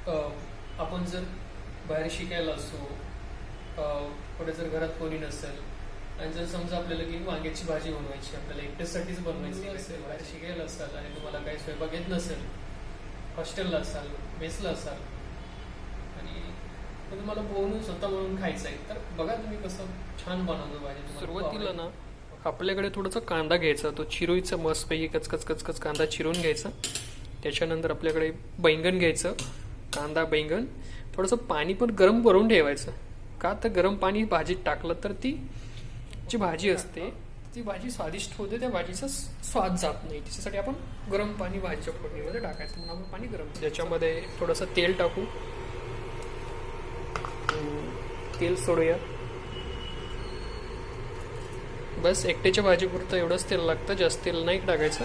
आपण जर बाहेर शिकायला असतो, पुढे जर घरात कोणी नसेल आणि जर समजा आपल्याला की वांग्याची भाजी बनवायची, आपल्याला एकट्यासाठीच बनवायची असेल, बाहेर शिकायला असाल आणि तुम्हाला काही स्वयंपाक येत नसेल, हॉस्टेलला असाल, मेसला असाल आणि तुम्हाला बनवून स्वतः बनवून खायचं आहे, तर बघा तुम्ही कसं छान बनवतो भाजी. सुरुवातीला ना आपल्याकडे थोडासा कांदा घ्यायचा, तो चिरोईचा मस्तपैकी कचकच कचकच कांदा चिरून घ्यायचा. त्याच्यानंतर आपल्याकडे बैंगन घ्यायचं, कांदा बैंगन, थोडंसं पाणी पण गरम करून ठेवायचं. का तर गरम पाणी भाजीत टाकलं तर ती जी भाजी असते ती भाजी स्वादिष्ट होते, त्या भाजीचा स्वाद जात नाही. त्याच्यासाठी आपण गरम पाणी भाजीच्या फोडणीमध्ये टाकायचं. म्हणून आपण पाणी गरम, त्याच्यामध्ये थोडंसं तेल टाकू, तेल सोडूया. बस एकट्याच्या भाजीपुरतं एवढंच तेल लागतं, जास्त तेल नाही टाकायचं.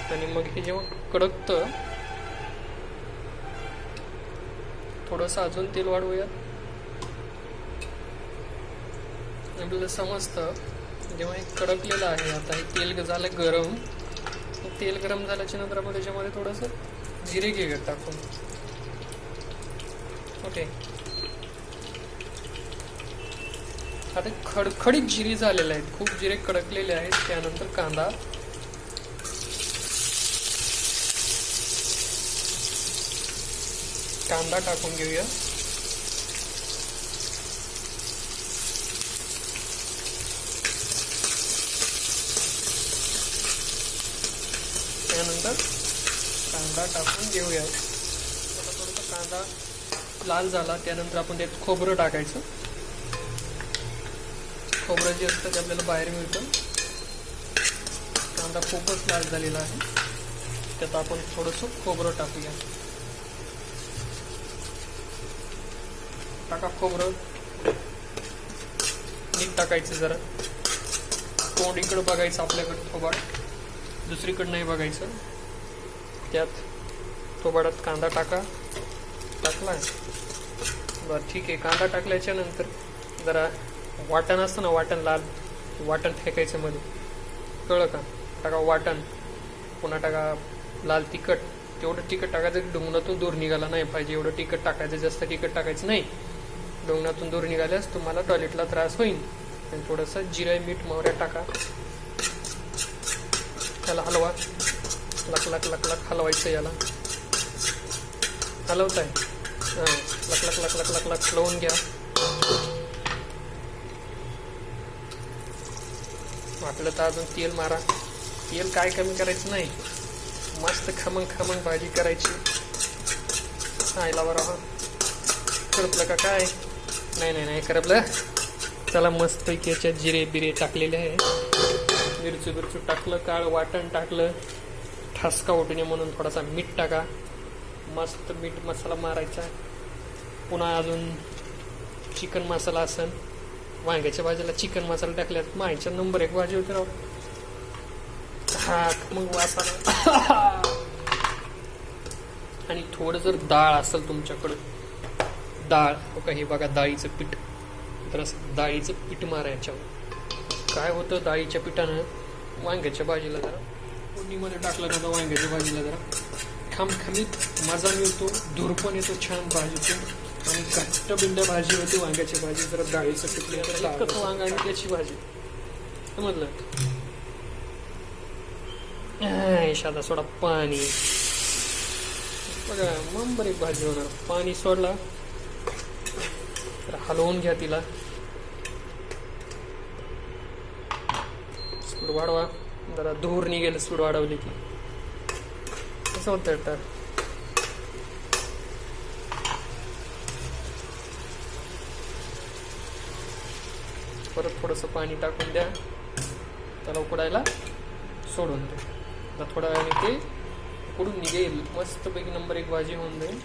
आणि मग हे जेव्हा कडकतं थोडंसं अजून तेल वाढवूया. आपल्याला समजतं जेव्हा हे कडकलेलं आहे, आता हे तेल झालं गरम. तेल गरम झाल्याच्या नंतर आपण त्याच्यामध्ये थोडंसं जिरे घेऊया टाकून. ओके, आता खडखडीत जिरे झालेले आहेत, खूप जिरे कडकलेले आहेत. त्यानंतर कांदा, कांदा टाकून घेऊया. त्यानंतर कांदा टाकून घेऊया. थोडंसं कांदा लाल झाला त्यानंतर आपण त्यात खोबरं टाकायचं. खोबरं जे असतं ते आपल्याला बाहेर मिळतं. कांदा खूपच लाल झालेला आहे, त्यात आपण थोडंसं खोबरं टाकूया. टाका खोबरं, नीट टाकायचं. जरा तोंड इकडं बघायचं आपल्याकडं, थोबाड दुसरीकडं नाही बघायचं. त्यात थोबाडात कांदा टाका. टाकला बरं, ठीक आहे. कांदा टाकल्याच्या नंतर जरा वाटण असतं ना, वाटण लाल, वाटण फेकायचं मध्ये, कळलं का? टाका वाटण. पुन्हा टाका लाल तिखट. तेवढं तिखट टाकायचं ढुंगणातून दूर निघाला नाही पाहिजे, एवढं तिखट टाकायचं. जास्त तिखट टाकायचं नाही, ढुंगणातून दूर निघाल्यास तुम्हाला टॉयलेटला त्रास होईल. आणि थोडंसं जिरे, मीठ, मोहऱ्या टाका. त्याला हलवा, लक लक लक लक हलवायचं. याला हलवताय, लक लक लक लक लक लक हलवून घ्या. वाटलं तर अजून तेल मारा. तेल काय कमी करायचं नाही, मस्त खमंग खमंग भाजी करायची. खायला बरं करपलं का काय? नाही नाही नाही करपलं. चला मस्तपैकी याच्यात जिरे बिरे टाकलेले आहे, मिरचू बिरचू टाकलं, काळ वाटण टाकलं, ठसका उठणे म्हणून थोडासा मीठ टाका. मस्त मीठ मसाला मारायचा. पुन्हा अजून चिकन मसाला असेल, वांग्याच्या भाजीला चिकन मसाला टाकल्यात मायच्या नंबर 1 भाजी होती राव. हा मग वासाला. आणि थोडं जर डाळ असेल तुमच्याकडं, डाळ हे बघा, डाळीचं पीठ, तर असं डाळीचं पीठ मारा याच्यावर. काय होतं, डाळीच्या पिठानं वांग्याच्या भाजीला जरा फोडणीमध्ये टाकलं ना, वांग्याच्या भाजीला जरा खमखमीत मजा मिळतो, धूर पण येतो छान भाजीतून. आणि घट्ट बिंड भाजी होती वांग्याची भाजी, जरा डाळीचं पीठ, एकच वांग आणि त्याची भाजी. समजलं? साधा सोडा पाणी बघा, नंबर 1 भाजी होणार. पाणी सोडला तर हलवून घ्या तिला. स्पीड वाढवा, जरा धूर निघेल स्पीड वाढवली की. कसं होतं तर परत थोडंसं पाणी टाकून द्या, त्याला उकडायला सोडून द्या. आता थोड्या वेळाने ते उकडून निघेल, मस्तपैकी नंबर 1 भाजी होऊन जाईल.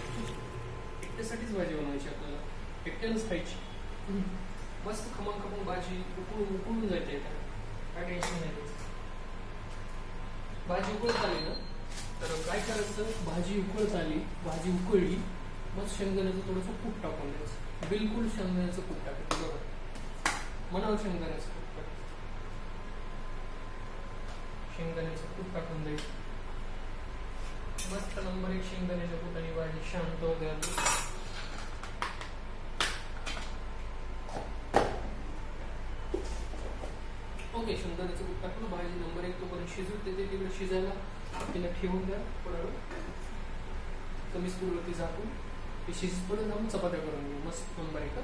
एकट्यासाठीच भाजी बनवायची आपल्याला, एकट्यानंच खायची. मस्त खमंग खमंग भाजी उकडून जाते, काय टेन्शन नाही. भाजी उकळत आली ना, तर काय करायचं, भाजी उकळत आली, भाजी उकळली, मग शेंगदाण्याचं थोडंसं कूट टाकून द्यायचं. बिलकुल शेंगदाण्याचं कूट टाकायचं. बरोबर, म्हणावं शेंगदाण्याचं कूट, शेंगदाण्याचं कूट टाकून द्यायचं. मस्त नंबर 1 शेंगदाण्याच्या कुटाने भाजी, शांत होऊ द्या. ओके, शेंगदाण्याचं कूट टाकलं. भाजी नंबर 1 तोपर्यंत शिजू देते. तिकडे शिजायला तिला ठेवून द्या. थोडा वेळ कमी स्पीडवरती झाकून ती शिजपर्यंत आपण चपात्या करून घेऊ. मस्त नंबर 1.